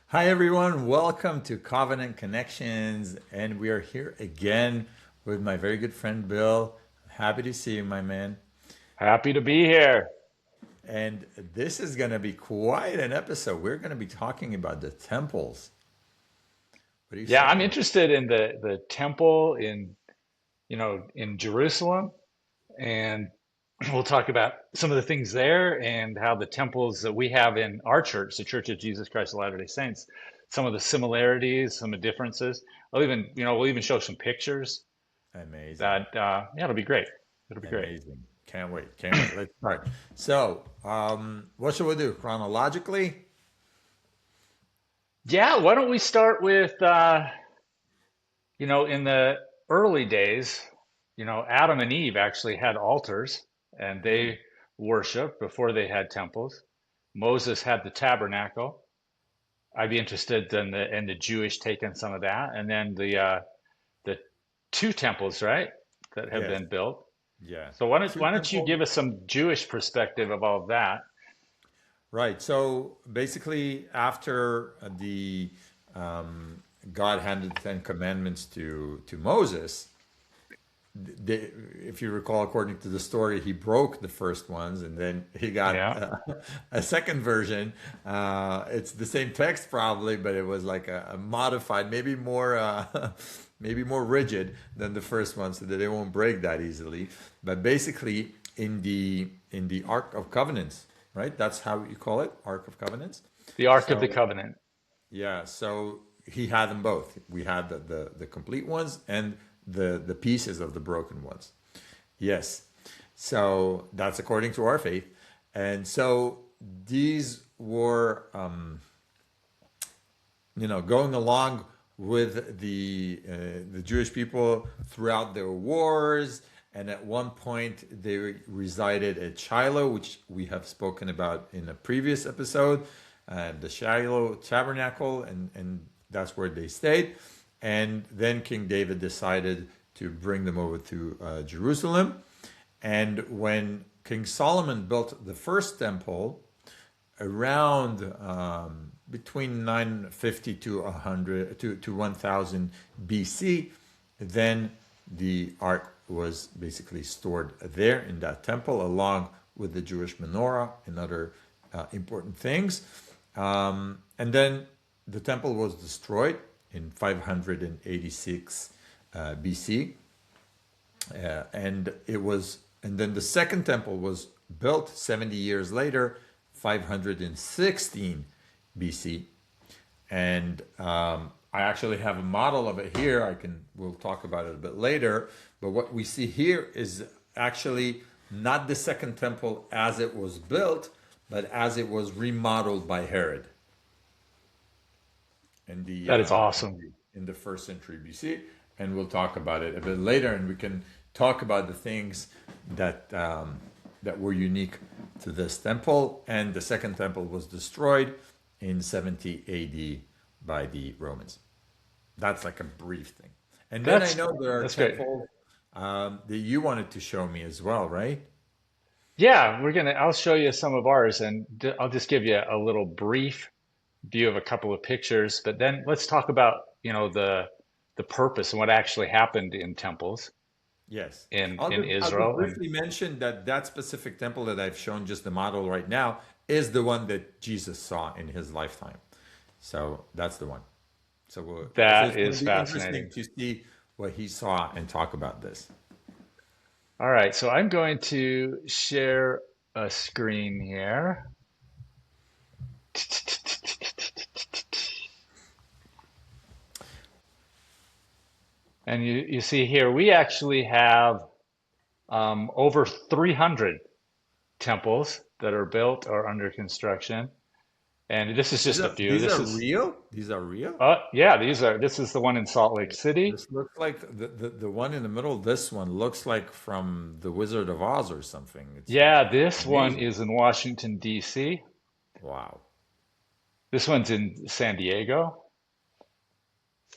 Hi, everyone. Welcome to Covenant Connections. And we are here again with my very good friend Bill. Happy to see you, my man. Happy to be here. And this is going to be quite an episode. We're going to be talking about the temples. What do you Yeah, I'm say? interested in the temple in Jerusalem, and we'll talk about some of the things there and how the temples that we have in our church, the Church of Jesus Christ of Latter-day Saints, some of the similarities, some of the differences. We'll even show some pictures Amazing. that yeah, it'll be great. It'll be great. Amazing. Can't wait. Can't wait. Let's start. So, what shall we do? Chronologically? Yeah, why don't we start with in the early days, Adam and Eve actually had altars and Hmm. they worshiped before they had temples. Moses had the tabernacle. I'd be interested in the Jewish take on some of that, and then the two temples, right, that have Yes. been built. Yeah. So why don't Two why don't you temples. give us some Jewish perspective of all of that? Right. So basically, after the um, God handed the Ten Commandments to Moses, if you recall, according to the story, he broke the first ones, and then he got Yeah, a second version. It's the same text probably, but it was like a modified, maybe more rigid than the first one, so that they won't break that easily. But basically, in the Ark of Covenants, right? That's how you call it, Ark of Covenants. the Ark of the So Covenant. yeah, so he had them both. We had the complete ones and the pieces of the broken ones. Yes. So that's according to our faith. And so these were, going along with the Jewish people throughout their wars. And at one point, they resided at Shiloh, which we have spoken about in a previous episode, the Shiloh Tabernacle, and that's where they stayed. And then King David decided to bring them over to Jerusalem. And when King Solomon built the first temple, around between 950 to 100 to 1000 BC, then the ark was basically stored there in that temple, along with the Jewish menorah and other important things. And then the temple was destroyed in 586 BC, and then the second temple was built 70 years later, 516 BC. And I actually have a model of it here. We'll talk about it a bit later. But what we see here is actually not the second temple as it was built, but as it was remodeled by Herod in the That is uh, in awesome. the in the first century BC, and we'll talk about it a bit later, and we can talk about the things that were unique to this temple. And the second temple was destroyed in 70 A.D. by the Romans. That's like a brief thing. And then I That's know there are that's great. temples that you wanted to show me as well, right? Yeah, I'll show you some of ours and I'll just give you a little brief view of a couple of pictures, but then let's talk about, the purpose and what actually happened in temples Yes. in I'll just Israel. And briefly mention that that specific temple that I've shown just the model right now is the one that Jesus saw in his lifetime. So that's the one. So that it's going to is be interesting fascinating. to see what he saw and talk about this. All right, so I'm going to share a screen here. And you see here, we actually have over 300 temples that are built or under construction. And this is These just a are few. these This are is real. These are real. Yeah, this is the one in Salt Lake City. This looks like the one in the middle. This one looks like from the Wizard of Oz or something. It's Yeah, this one amazing. is in Washington, D.C. Wow. This one's in San Diego.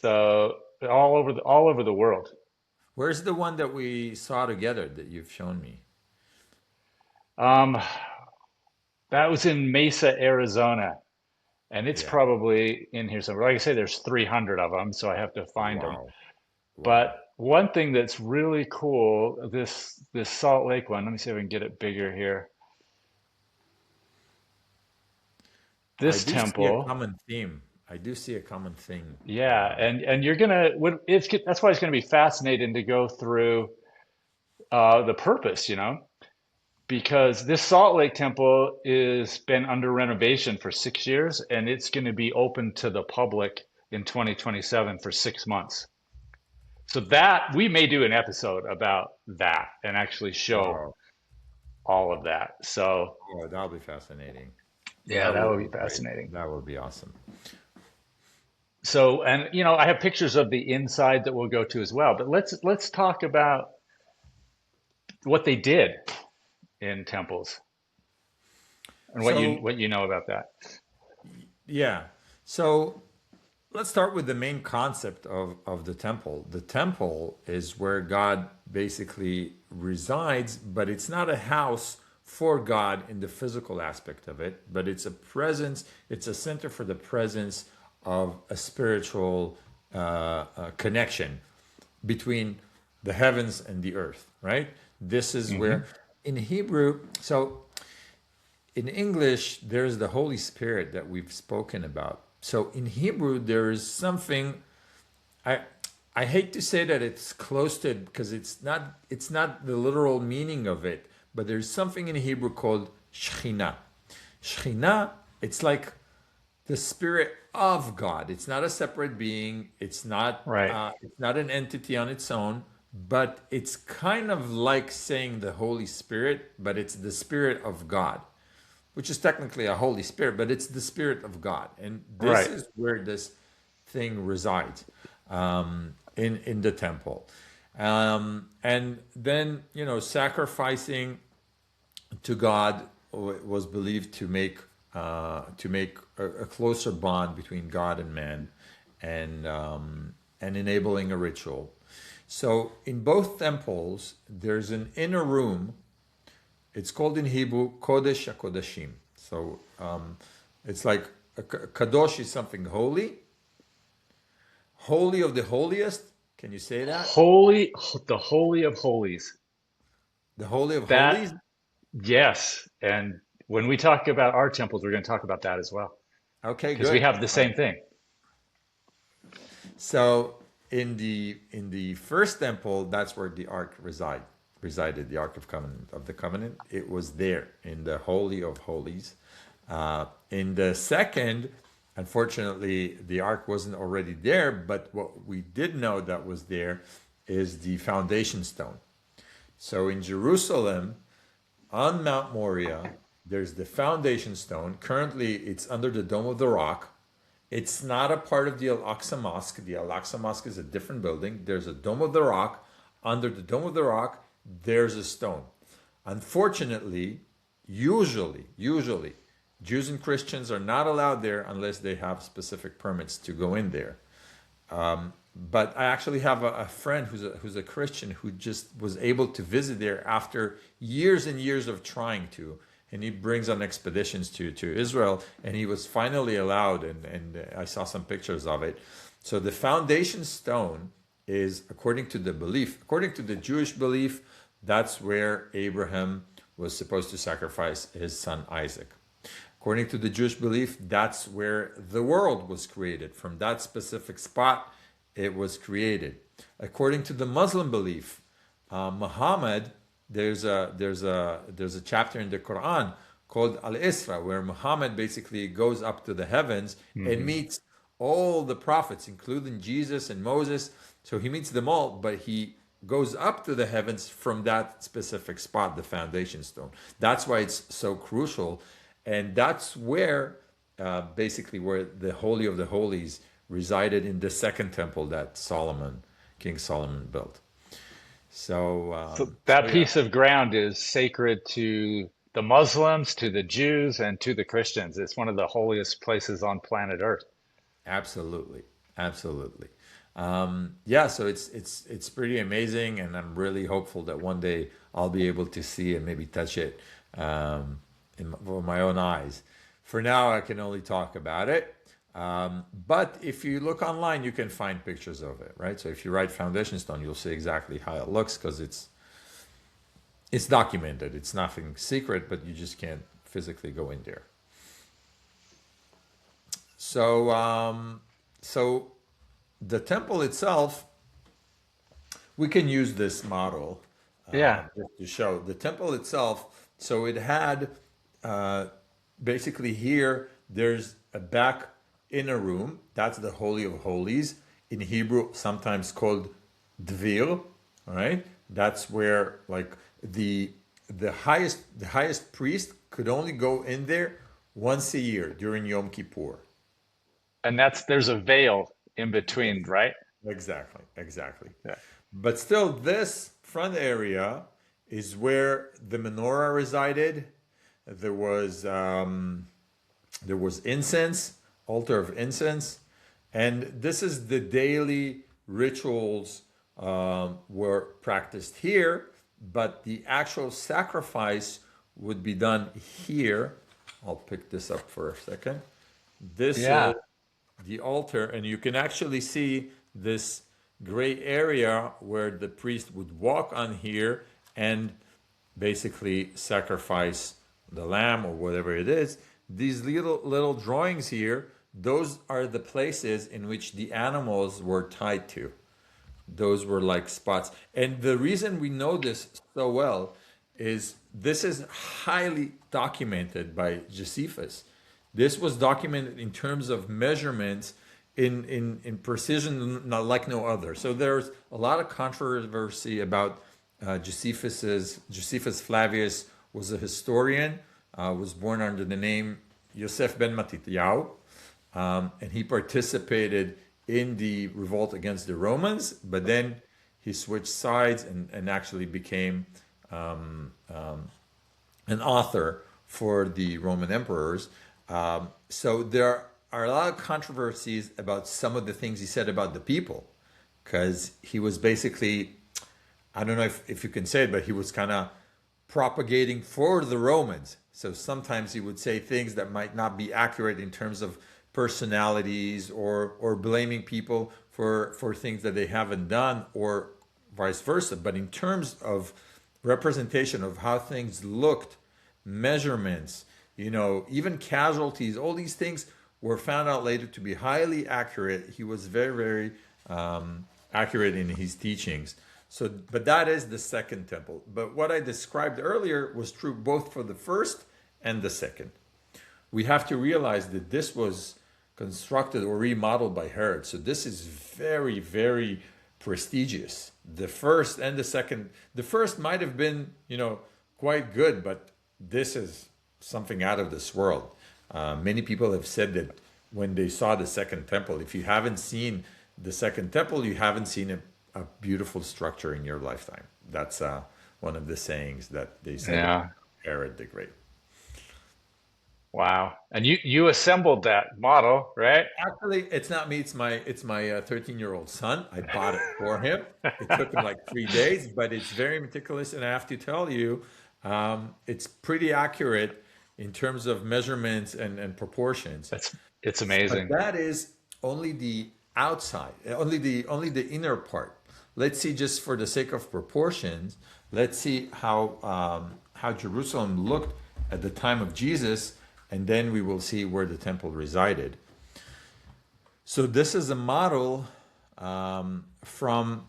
So all over the world. Where's the one that we saw together that you've shown me? Um, that was in Mesa, Arizona. and it's Yeah. probably in here somewhere. Like I say, there's 300 of them, so I have to find them. Wow. Wow. But one thing that's really cool, this Salt Lake one, let me see if I can get it bigger here. I This do see a temple, common theme. I do see a common theme. yeah, and you're gonna that's why it's gonna be fascinating to go through the purpose, because this Salt Lake temple is been under renovation for 6 years, and it's going to be open to the public in 2027 for 6 months. So that we may do an episode about that and actually show Wow. all of that. So Oh, that'll be fascinating. yeah, That that would would be be great. fascinating. That would be awesome. So, and I have pictures of the inside that we'll go to as well. But let's talk about what they did in temples and So, what you know about that. yeah. So let's start with the main concept of the temple. The temple is where God basically resides, but it's not a house for God in the physical aspect of it, but it's a presence, it's a center for the presence of a spiritual connection between the heavens and the earth, right? This is Hmm. where in Hebrew, so in English, there's the Holy Spirit that we've spoken about. So in Hebrew, there is something I I hate to say that it's close to it because it's not the literal meaning of it, but there's something in Hebrew called Shekhinah. Shekhinah, it's like the spirit of God. It's not a separate being. Right. It's not an entity on its own, but it's kind of like saying the Holy Spirit, but it's the Spirit of God, which is technically a Holy Spirit, but it's the Spirit of God, and this Right. is where this thing resides in the temple, and then sacrificing to God was believed to make a closer bond between God and man, and enabling a ritual. So in both temples, there's an inner room. It's called in Hebrew Kodesh HaKodashim. So it's like Kadosh is something holy, holy of the holiest. Can you say that? Holy, the Holy of Holies. The holy of That, holies. yes. And when we talk about our temples, we're going to talk about that as well, Okay, because we good. have the same thing. So in the first temple, that's where the ark resided, the ark of the covenant. It was there in the holy of holies. In the second, unfortunately, the ark wasn't already there. But what we did know that was there is the foundation stone. So in Jerusalem, on Mount Moriah, there's the foundation stone. Currently, it's under the Dome of the Rock. It's not a part of the Al Aqsa Mosque. The Al Aqsa Mosque is a different building. There's a Dome of the Rock. Under the Dome of the Rock, there's a stone. Unfortunately, usually, Jews and Christians are not allowed there unless they have specific permits to go in there. But I actually have a friend who's a Christian who just was able to visit there after years and years of trying to. And he brings on expeditions to Israel, and he was finally allowed. And I saw some pictures of it. So the foundation stone is, according to the belief, according to the Jewish belief, that's where Abraham was supposed to sacrifice his son Isaac. According to the Jewish belief, that's where the world was created. From that specific spot, it was created. According to the Muslim belief, Muhammad, there's a chapter in the Quran called Al Isra, where Muhammad basically goes up to the heavens and Hmm. meets all the prophets, including Jesus and Moses. So he meets them all, but he goes up to the heavens from that specific spot, the foundation stone. That's why it's so crucial, and that's where basically where the Holy of the Holies resided in the second temple that King Solomon built. So, So so that yeah, piece of ground is sacred to the Muslims, to the Jews, and to the Christians. It's one of the holiest places on planet Earth. absolutely, absolutely. Yeah, so it's pretty amazing, and I'm really hopeful that one day I'll be able to see and maybe touch it with my own eyes For now, I can only talk about it. But if you look online, you can find pictures of it, right? So if you write foundation stone, you'll see exactly how it looks because it's documented. It's nothing secret, but you just can't physically go in there. So the temple itself, we can use this model Yeah. just to show the temple itself. So it had uh, basically here, there's a back inner room. That's the Holy of Holies. In Hebrew, sometimes called Dvir. All right. That's where like the highest priest could only go in there once a year during Yom Kippur. And there's a veil in between, right? Exactly, exactly. Yeah. But still, this front area is where the menorah resided. There was incense, altar of incense, and this is the daily rituals were practiced here. But the actual sacrifice would be done here. I'll pick this up for a second. This is Yeah. the altar, and you can actually see this gray area where the priest would walk on here and basically sacrifice the lamb or whatever it is. These little drawings here, those are the places in which the animals were tied to. Those were like spots. And the reason we know this so well is this is highly documented by Josephus. This was documented in terms of measurements in precision not like no other. So there's a lot of controversy about Josephus Flavius was a historian, was born under the name Yosef ben Matityahu, and he participated in the revolt against the Romans, but then he switched sides and actually became an author for the Roman emperors. So there are a lot of controversies about some of the things he said about the people, because he was basically, I don't know if you can say it, but he was kind of propagating for the Romans. So sometimes he would say things that might not be accurate in terms of personalities or blaming people for things that they haven't done or vice versa. But in terms of representation of how things looked, measurements, even casualties, all these things were found out later to be highly accurate. He was very, very accurate in his teachings. So, but that is the second temple. But what I described earlier was true both for the first and the second. We have to realize that this was constructed or remodeled by Herod. So this is very, very prestigious. The first and the second. The first might have been, quite good, but this is something out of this world. Many people have said that when they saw the second temple, if you haven't seen the second temple, you haven't seen a beautiful structure in your lifetime. That's one of the sayings that they said about Yeah. Herod the Great. Wow. And you assembled that model, right? Actually, it's not me. It's my 13-year-old son. I bought it for him. It took him like 3 days, but it's very meticulous. And I have to tell you, it's pretty accurate in terms of measurements and proportions. It's But amazing. that is only the outside, only the inner part. Let's see, just for the sake of proportions, let's see how Jerusalem looked at the time of Jesus, and then we will see where the temple resided. So this is a model from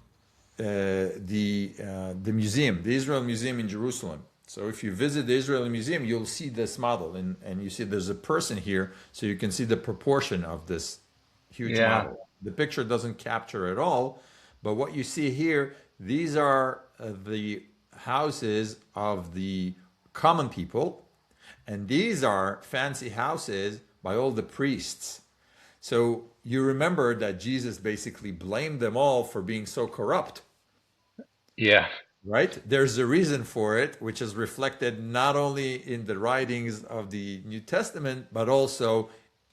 the museum, the Israel Museum in Jerusalem. So if you visit the Israel Museum, you'll see this model, and you see there's a person here, so you can see the proportion of this huge Yeah. model. The picture doesn't capture it all, but what you see here, these are the houses of the common people, and these are fancy houses by all the priests. So you remember that Jesus basically blamed them all for being so corrupt, Yeah. right? There's a reason for it, which is reflected not only in the writings of the New Testament, but also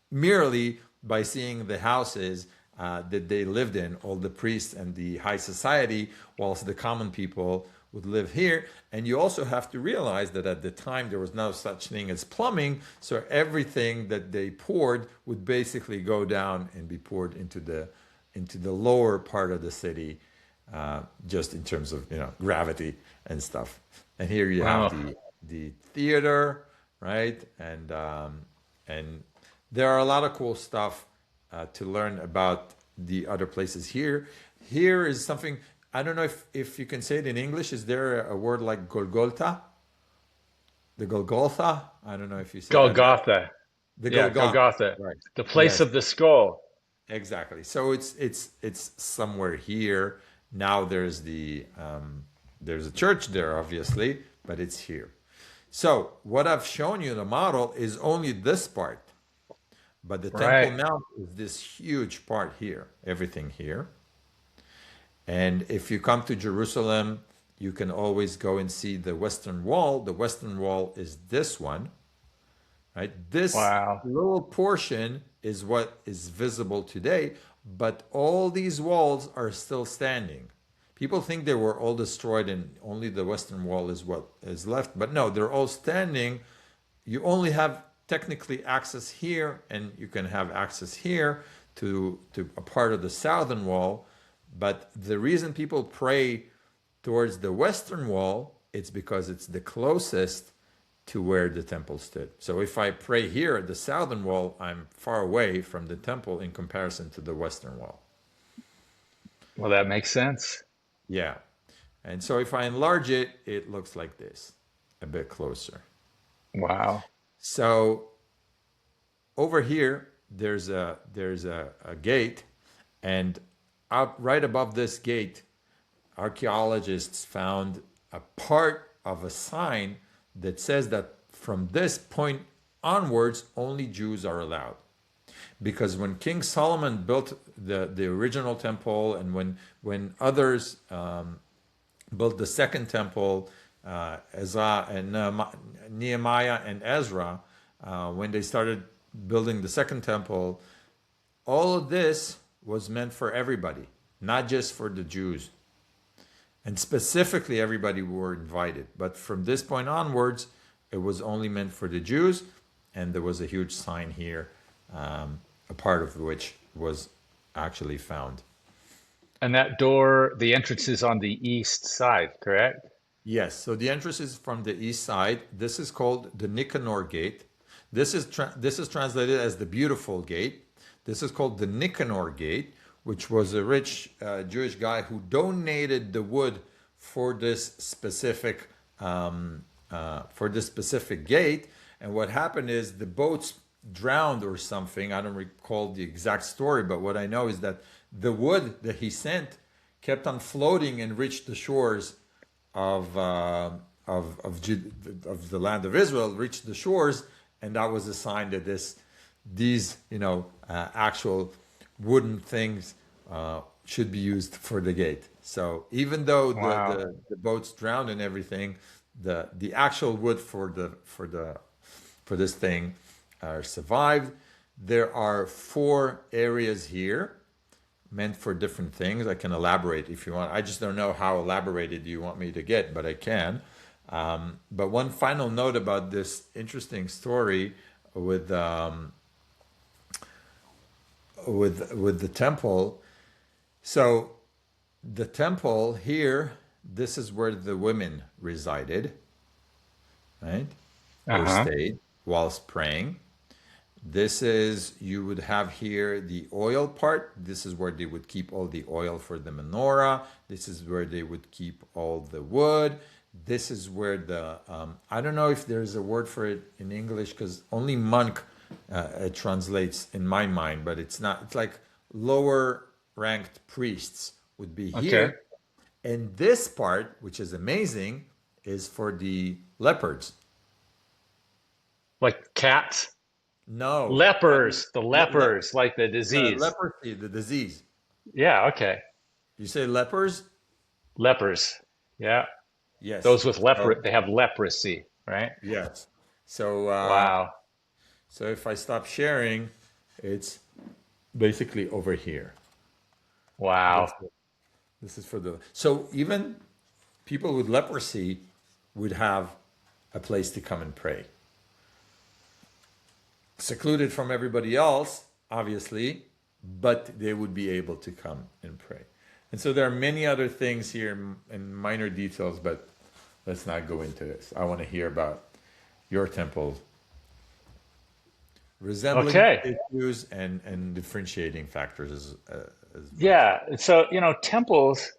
merely by seeing the houses that they lived in, all the priests and the high society, whilst the common people would live here. And you also have to realize that at the time there was no such thing as plumbing, so everything that they poured would basically go down and be poured into the lower part of the city, just in terms of gravity and stuff. And here you have Wow. the theater, right? And there are a lot of cool stuff to learn about the other places here. Here is something, I don't know if you can say it in English. Is there a word like Golgotha? The Golgotha? I don't know if you say that. Golgotha. The Yeah, Golgotha. Golgotha. Right. The place Yes, of the skull. exactly. So it's somewhere here. Now there's a church there, obviously, but it's here. So what I've shown you in the model is only this part, but the Temple Right. Mount is this huge part here, everything here. And if you come to Jerusalem, you can always go and see the Western Wall. The Western Wall is this one, right? This Wow. little portion is what is visible today, but all these walls are still standing. People think they were all destroyed and only the Western Wall is what is left, but no, they're all standing. You only have technically access here, and you can have access here to a part of the southern wall. But the reason people pray towards the western wall, it's because it's the closest to where the temple stood. So if I pray here at the southern wall, I'm far away from the temple in comparison to the western wall. Well, that makes sense. Yeah. And so if I enlarge it, it looks like this, a bit closer. Wow. So over here, there's a gate, and up right above this gate, archaeologists found a part of a sign that says that from this point onwards, only Jews are allowed. Because when King Solomon built the original temple, and when others built the second temple, Ezra and Nehemiah and Ezra, when they started building the second temple, all of this was meant for everybody, not just for the Jews. And specifically, everybody were invited. But from this point onwards, it was only meant for the Jews. And there was a huge sign here, a part of which was actually found. And that door, the entrance is on the east side, correct? Yes, so the entrance is from the east side. This is called the Nicanor Gate. This is translated as the Beautiful Gate. This is called the Nicanor Gate, which was a rich Jewish guy who donated the wood for this specific gate. And what happened is the boats drowned or something. I don't recall the exact story, but what I know is that the wood that he sent kept on floating and reached the shores of the land of Israel, reached the shores, and that was a sign that these actual wooden things should be used for the gate. So even though Wow. the boats drowned and everything, the actual wood for this thing survived. There are 4 areas here meant for different things. I can elaborate if you want. I just don't know how elaborated you want me to get, but I can. But one final note about this interesting story with the temple. So the temple here, this is where the women resided, right? Or Uh-huh. stayed whilst praying. This is, you would have here the oil part. This is where they would keep all the oil for the menorah. This is where they would keep all the wood. This is where I don't know if there's a word for it in English because only monk it translates in my mind, but it's not, it's like lower ranked priests would be Okay. here. And this part, which is amazing, is for the leopards. Like cats? No, I mean, Lepers, the lepers, like the the disease. leprosy, the disease. Yeah, okay. You say lepers? Lepers. Yeah. Yes. Those with So they have leprosy, right? yes. So Wow. so if I stop sharing, it's basically over here. Wow. This this is for the, so even people with leprosy would have a place to come and pray. Secluded from everybody else, obviously, but they would be able to come and pray. And so there are many other things here in minor details, but let's not go into this. I want to hear about your temple resembling Okay. issues and differentiating factors as well. Yeah. So, temples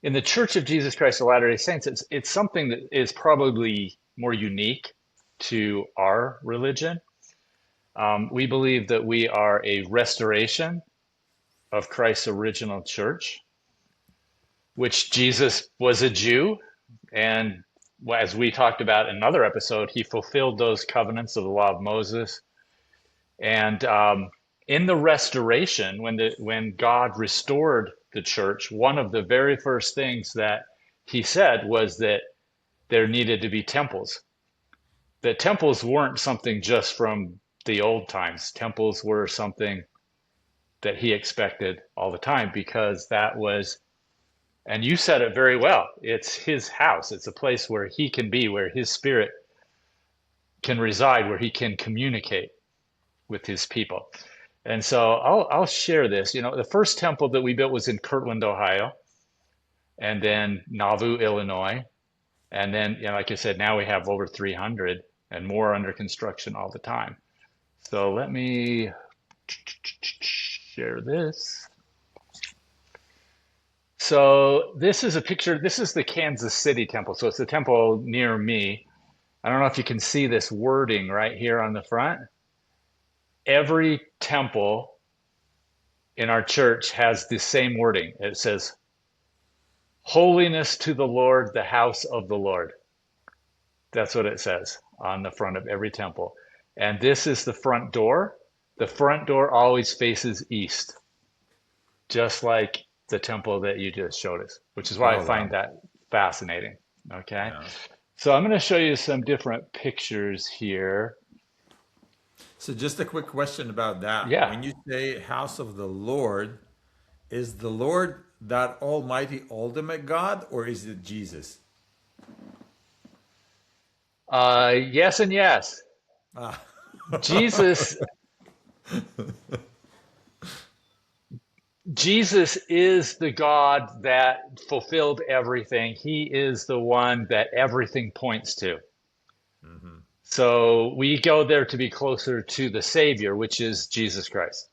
in the Church of Jesus Christ of Latter-day Saints, it's something that is probably more unique to our religion. We believe that we are a restoration of Christ's original church, which Jesus was a Jew. And as we talked about in another episode, he fulfilled those covenants of the law of Moses. And in the restoration, when God restored the church, one of the very first things that he said was that there needed to be temples. That temples weren't something just from the old times. Temples were something that he expected all the time because that was, and you said it very well, it's his house. It's a place where he can be, where his spirit can reside, where he can communicate with his people. And so I'll share this. The first temple that we built was in Kirtland, Ohio, and then Nauvoo, Illinois. And then, like I said, now we have over 300 and more under construction all the time. So let me share this. So this is a picture. This is the Kansas City temple. So it's the temple near me. I don't know if you can see this wording right here on the front. Every temple in our church has the same wording. It says, "Holiness to the Lord, the house of the Lord." That's what it says on the front of every temple. And this is the front door. The front door always faces east, just like the temple that you just showed us, which is why I find that fascinating. Okay. Yeah. So I'm going to show you some different pictures here. So just a quick question about that. Yeah. When you say house of the Lord, is the Lord that almighty ultimate God or is it Jesus? Yes and yes. Ah. Jesus Jesus is the God that fulfilled everything. He is the one that everything points to. Mhm. So we go there to be closer to the Savior, which is Jesus Christ.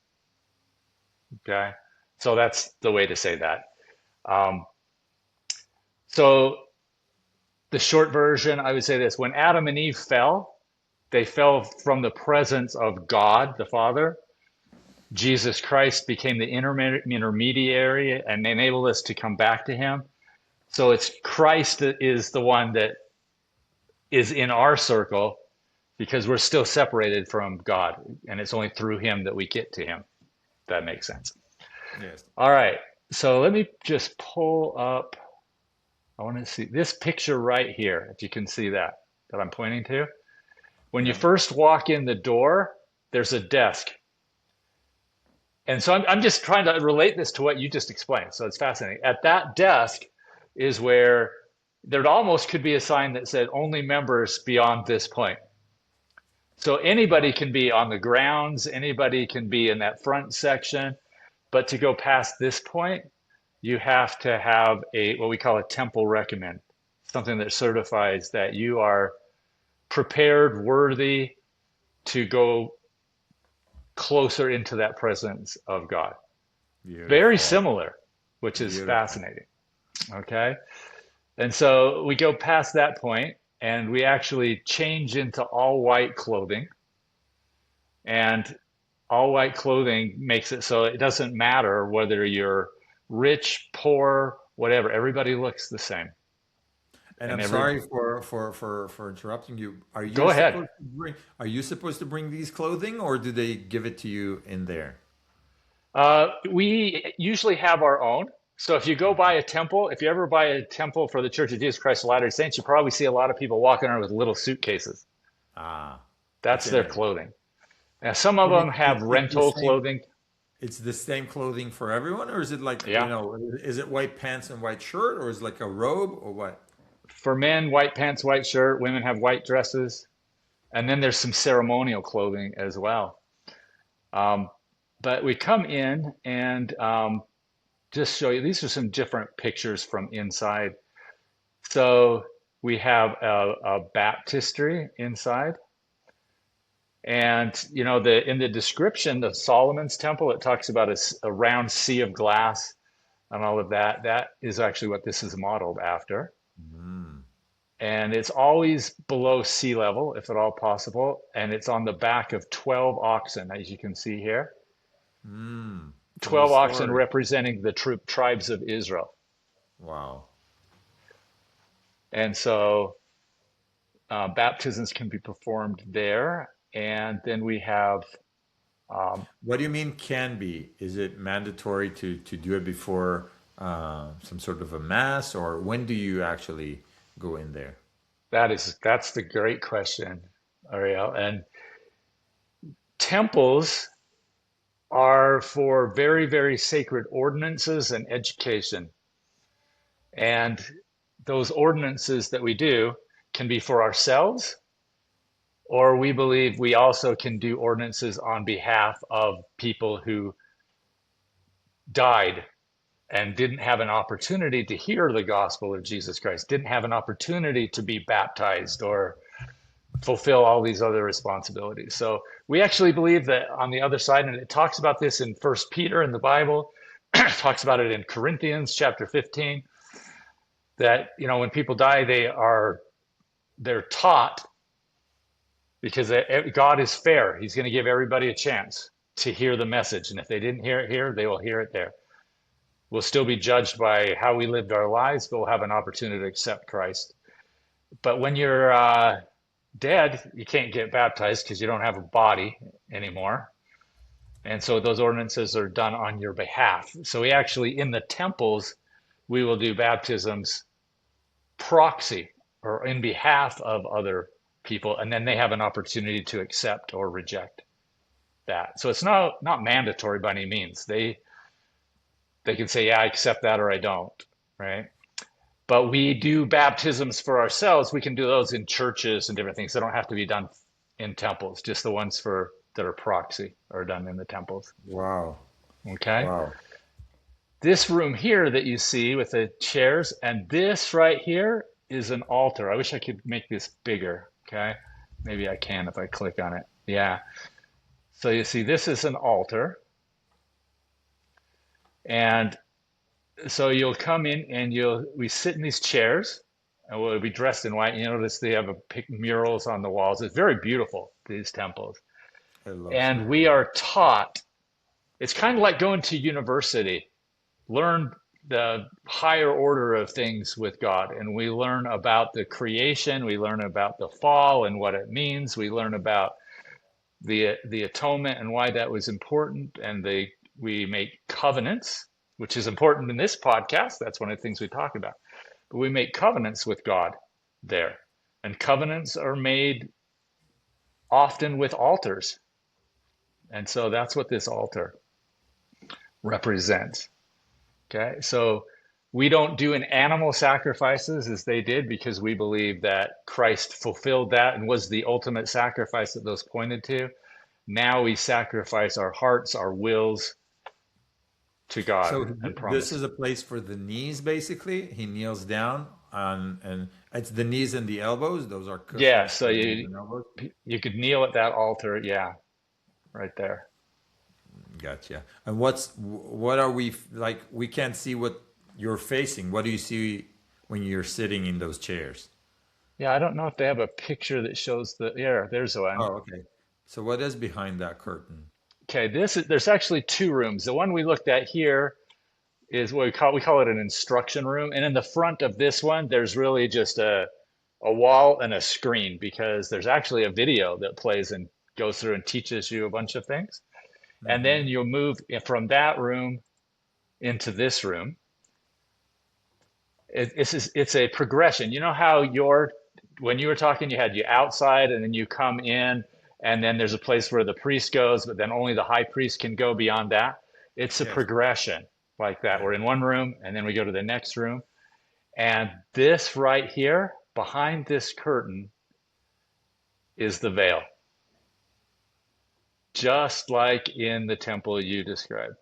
Okay. So that's the way to say that. Um, so the short version, I would say this: when Adam and Eve fell, they fell from the presence of God, the Father. Jesus Christ became the intermediary and enabled us to come back to him. So it's Christ that is the one that is in our circle because we're still separated from God. And it's only through him that we get to him. If that makes sense. Yes. All right. So let me just pull up. I want to see this picture right here. If you can see that I'm pointing to. When you Yeah. first walk in the door, there's a desk. And so I'm just trying to relate this to what you just explained. So it's fascinating. At that desk is where there almost could be a sign that said only members beyond this point. So anybody can be on the grounds, anybody can be in that front section, but to go past this point, you have to have what we call a temple recommend, something that certifies that you are prepared, worthy to go closer into that presence of God. Very Beautiful. similar, which is Beautiful. fascinating. Okay. And so we go past that point and we actually change into all white clothing. And all white clothing makes it so it doesn't matter whether you're rich, poor, whatever. Everybody looks the same. And And I'm sorry for interrupting you. Go ahead. Are you supposed to bring these clothing or do they give it to you in there? We usually have our own. So if you go by a temple, if you ever buy a temple for the Church of Jesus Christ of Latter-day Saints, you probably see a lot of people walking around with little suitcases. Ah, That's it's in their it. clothing. Now, some of And them have it's the rental same. clothing. It's the same clothing for everyone, or is it like, Yeah. is it white pants and white shirt, or is it like a robe, or what? For men, white pants, white shirt. Women have white dresses. And then there's some ceremonial clothing as well. Um, but we come in and just show you, these are some different pictures from inside. So we have a baptistry inside. And the in the description of Solomon's temple, it talks about a round sea of glass and all of that. That is actually what this is modeled after. Mm. And it's always below sea level, if at all possible. And it's on the back of 12 oxen, as you can see here. Mm. Tell the 12 oxen story. representing the tribes of Israel. Wow. And so baptisms can be performed there. And then we have, um, What do you mean can be? Is it mandatory to do it before some sort of a mass, or when do you actually go in there? that's the great question, Ariel. And temples are for very, very sacred ordinances and education. And those ordinances that we do can be for ourselves, or we believe we also can do ordinances on behalf of people who died and didn't have an opportunity to hear the gospel of Jesus Christ, didn't have an opportunity to be baptized or fulfill all these other responsibilities. So we actually believe that on the other side, and it talks about this in First Peter in the Bible, talks about it in Corinthians chapter 15, that when people die, they're taught because God is fair. He's going to give everybody a chance to hear the message, and if they didn't hear it here, they will hear it there. We'll still be judged by how we lived our lives, but we'll have an opportunity to accept Christ. But when you're dead, you can't get baptized because you don't have a body anymore. And so those ordinances are done on your behalf. So we actually, in the temples, we will do baptisms proxy or in behalf of other people, and then they have an opportunity to accept or reject that. So it's not mandatory by any means. They can say, yeah, I accept that or I don't, right? But we do baptisms for ourselves. We can do those in churches and different things. They don't have to be done in temples. Just the ones that are proxy are done in the temples. Wow. Okay. Wow. This room here that you see with the chairs and this right here is an altar. I wish I could make this bigger. Okay. Maybe I can if I click on it. Yeah. So you see, this is an altar. And so you'll come in and we sit in these chairs and we'll be dressed in white. You notice they have murals on the walls. It's very beautiful, these temples. I love And seeing we that. are taught, it's kind of like going to university, learn the higher order of things with God. And we learn about the creation, we learn about the fall and what it means. We learn about the atonement and why that was important. And we make covenants, which is important in this podcast. That's one of the things we talk about. But we make covenants with God there. And covenants are made often with altars. And so that's what this altar represents. Okay, so we don't do an animal sacrifices as they did because we believe that Christ fulfilled that and was the ultimate sacrifice that those pointed to. Now we sacrifice our hearts, our wills to God So and this promise. is a place for the knees, basically. He kneels down on, and it's the knees and the elbows. Those are Yeah, cushions so for the knees and elbows. you could kneel at that altar. Yeah, right there. Gotcha. And what are we like? We can't see what you're facing. What do you see when you're sitting in those chairs? Yeah, I don't know if they have a picture that shows yeah, there's one. Oh, okay. So what is behind that curtain? Okay, there's actually two rooms. The one we looked at here is what we call it an instruction room. And in the front of this one, there's really just a wall and a screen because there's actually a video that plays and goes through and teaches you a bunch of things. And then Hmm. you'll move from that room into this room. It's a progression. You know how when you were talking, you had you outside and then you come in and then there's a place where the priest goes, but then only the high priest can go beyond that. It's a Yes. progression like that. Okay. We're in one room and then we go to the next room. And this right here, behind this curtain, is the veil, just like in the temple you described.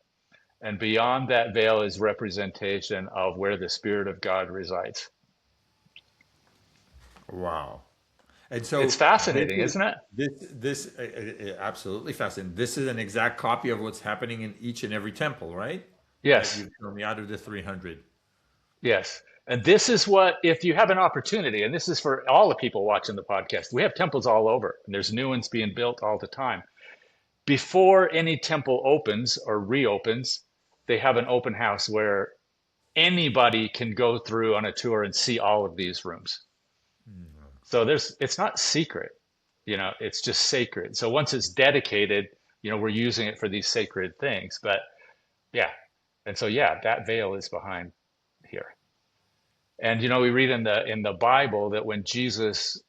And beyond that veil is representation of where the Spirit of God resides. Wow. And It's so this fascinating, is isn't it? absolutely fascinating. This is an exact copy of what's happening in each and every temple, right? That Yes, you've shown me out of the 300. yes. And this is what, if you have an opportunity, and this is for all the people watching the podcast, we have temples all over, and there's new ones being built all the time. Before any temple opens or reopens, they have an open house where anybody can go through on a tour and see all of these rooms. So it's not secret, it's just sacred. So once it's dedicated, we're using it for these sacred things. But yeah, and so yeah, that veil is behind here. And we read in the Bible that when Jesus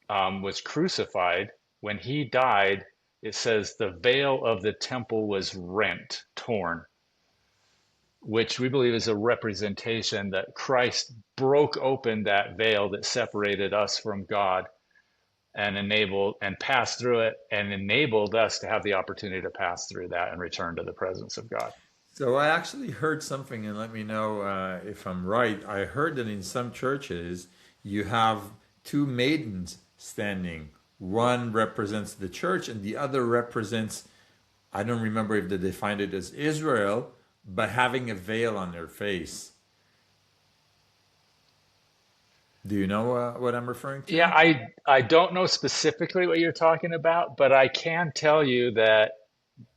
was crucified, when he died, it says the veil of the temple was rent, torn, which we believe is a representation that Christ broke open that veil that separated us from God and enabled and passed through it and enabled us to have the opportunity to pass through that and return to the presence of God. So I actually heard something, and let me know if I'm right. I heard that in some churches you have two maidens standing. One represents the church, and the other represents, I don't remember if they defined it as Israel, but having a veil on their face. Do you know what I'm referring Yeah, to? I don't know specifically what you're talking about, but I can tell you that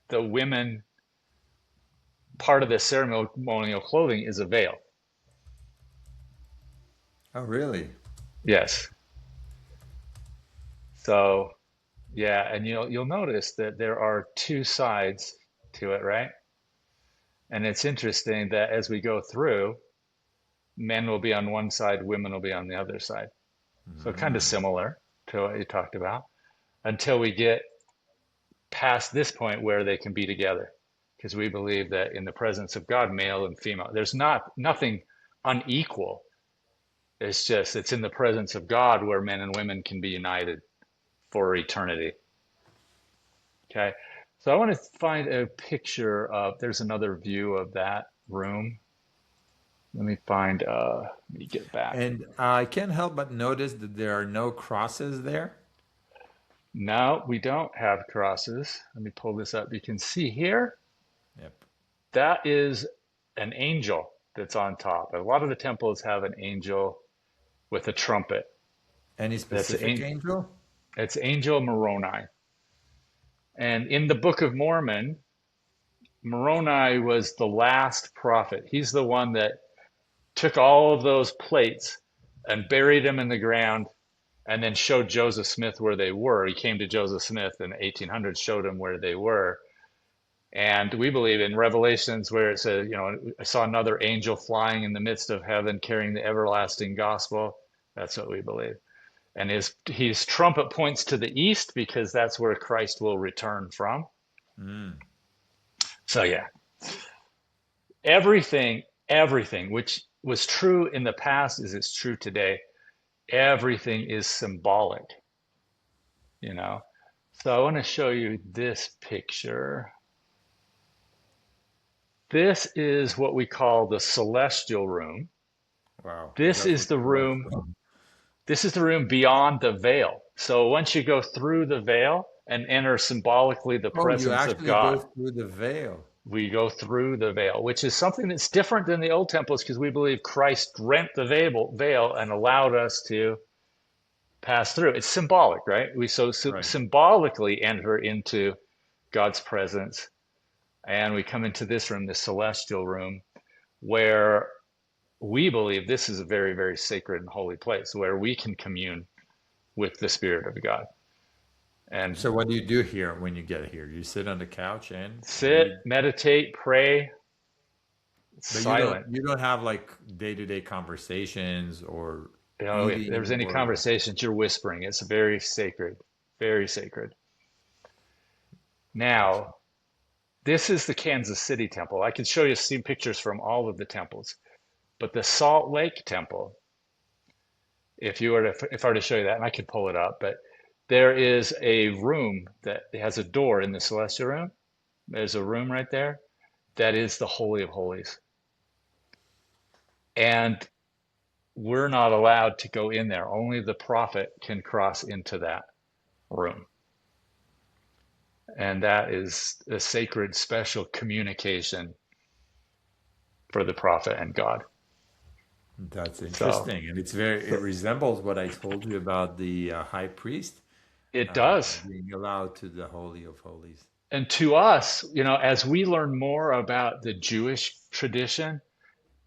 the women part of the ceremonial clothing is a veil. Oh, really? Yes. So, yeah, and you'll notice that there are two sides to it, right? And it's interesting that as we go through, men will be on one side, women will be on the other side. So kind of Mm. similar to what you talked about until we get past this point where they can be together. Because we believe that in the presence of God, male and female, there's nothing unequal. It's in the presence of God where men and women can be united for eternity. Okay. So I want to find a picture of, there's another view of that room. Let me get back. And I can't help but notice that there are no crosses there. No, we don't have crosses. Let me pull this up. You can see here, Yep. that is an angel that's on top. A lot of the temples have an angel with a trumpet. Any That's specific angel? it's Angel Moroni. And in the Book of Mormon, Moroni was the last prophet. He's the one that took all of those plates and buried them in the ground and then showed Joseph Smith where they were. He came to Joseph Smith in the 1800s, showed him where they were. And we believe in Revelations where it says, I saw another angel flying in the midst of heaven carrying the everlasting gospel. That's what we believe. And his trumpet points to the east because that's where Christ will return from. Mm. So yeah, everything which was true in the past is it's true today. Everything is symbolic, you know. So I want to show you this picture. This is what we call the celestial room. Wow. Is This that is what the you love room. from? This is the room beyond the veil. So once you go through the veil and enter symbolically the Oh, you presence of actually go God, through the veil. we go through the veil, which is something that's different than the old temples because we believe Christ rent the veil and allowed us to pass through. It's symbolic, right? We Right. symbolically enter into God's presence and we come into this room, the celestial room, where we believe this is a very, very sacred and holy place where we can commune with the Spirit of God and So what do you do here when you get here? You sit on the couch and sit, read, meditate, pray. It's but you don't silent. you don't have like day-to-day conversations or If there's eating any or conversations, you're whispering. It's very sacred, very sacred. Now, this is the Kansas City temple. I can show you some pictures from all of the temples. But the Salt Lake Temple, if I were to show you that, and I could pull it up, but there is a room that has a door in the celestial room. There's a room right there that is the Holy of Holies. And we're not allowed to go in there. Only the prophet can cross into that room. And that is a sacred, special communication for the prophet and God. That's So interesting, and it resembles what I told you about the high priest it does. being allowed to the Holy of Holies. And to us, as we learn more about the Jewish tradition,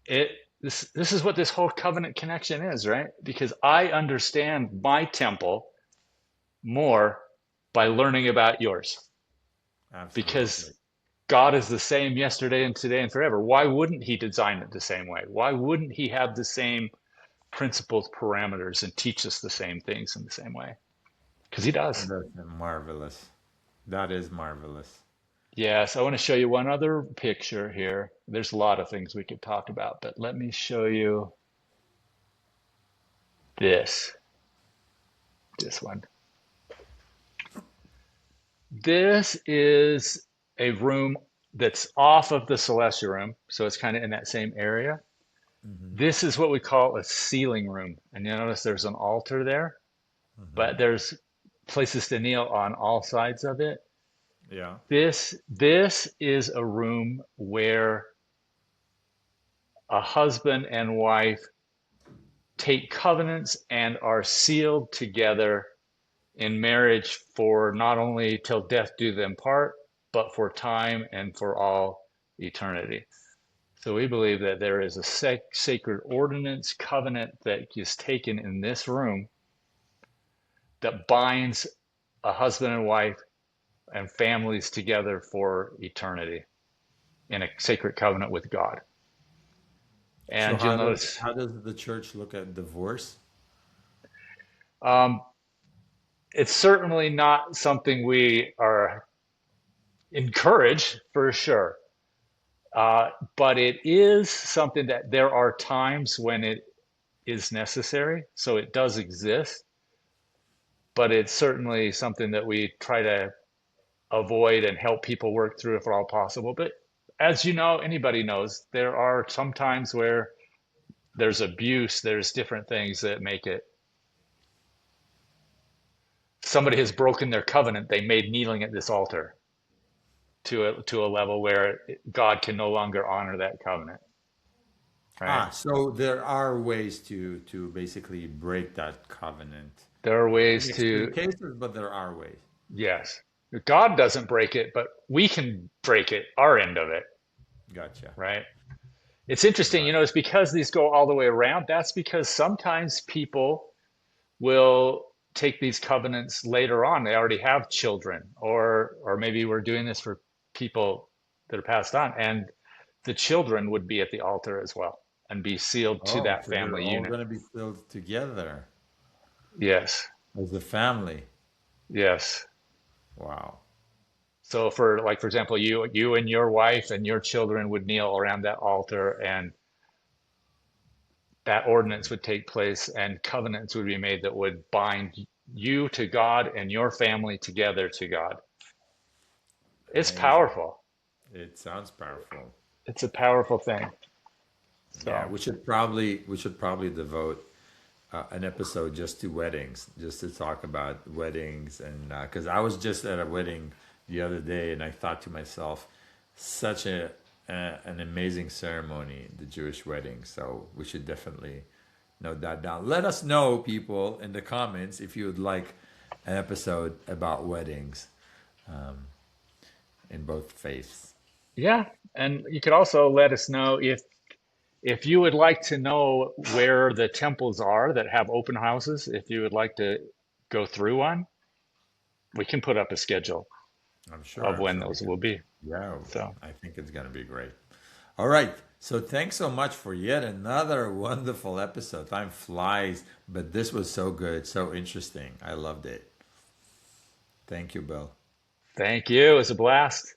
it this is what this whole covenant connection is, right? Because I understand my temple more by learning about yours. Absolutely. Because God is the same yesterday and today and forever. Why wouldn't he design it the same way? Why wouldn't he have the same principles, parameters, and teach us the same things in the same way? Because he does. That's marvelous. That is marvelous. Yes, I want to show you one other picture here. There's a lot of things we could talk about, but let me show you this. This one. This is a room that's off of the celestial room, so it's kind of in that same area. Hmm. This is what we call a sealing room. And you notice there's an altar there, Hmm. but there's places to kneel on all sides of it. Yeah. This is a room where a husband and wife take covenants and are sealed together in marriage for not only till death do them part, but for time and for all eternity. So we believe that there is a sacred ordinance covenant that is taken in this room that binds a husband and wife and families together for eternity in a sacred covenant with God. So And you'll notice how does the church look at divorce? um, it's certainly not something we are encourage for sure. But it is something that there are times when it is necessary. So it does exist, but it's certainly something that we try to avoid and help people work through if at all possible. But as you know, anybody knows, there are some times where there's abuse, there's different things that make it. Somebody has broken their covenant, they made kneeling at this altar to a level where God can no longer honor that covenant, right? Ah, so there are ways to basically break that covenant. There are In ways extreme to, cases, but there are ways. yes, God doesn't break it, but we can break it, our end of it, Gotcha. right? It's interesting, Right. it's because these go all the way around. That's because sometimes people will take these covenants later on. They already have children, or maybe we're doing this for people that are passed on, and the children would be at the altar as well and be sealed to Oh, that so they're family all unit. going to be filled together Yes, as a family. yes. Wow. So for example, you and your wife and your children would kneel around that altar, and that ordinance would take place, and covenants would be made that would bind you to God and your family together to God. It's Amazing. powerful. It sounds powerful. It's a powerful thing. Yeah, So, we should probably devote an episode just to weddings, just to talk about weddings, and because I was just at a wedding the other day, and I thought to myself, such an amazing ceremony, the Jewish wedding. So we should definitely note that down. Let us know, people, in the comments if you would like an episode about weddings in both faiths. yeah, and you could also let us know if you would like to know where the temples are that have open houses, if you would like to go through one, we can put up a schedule I'm of sure. when So we those can, will be. yeah, So, I think it's gonna be great. All right. So thanks so much for yet another wonderful episode. Time flies, but this was so good, so interesting. I loved it. Thank you, Bill. thank you. It was a blast.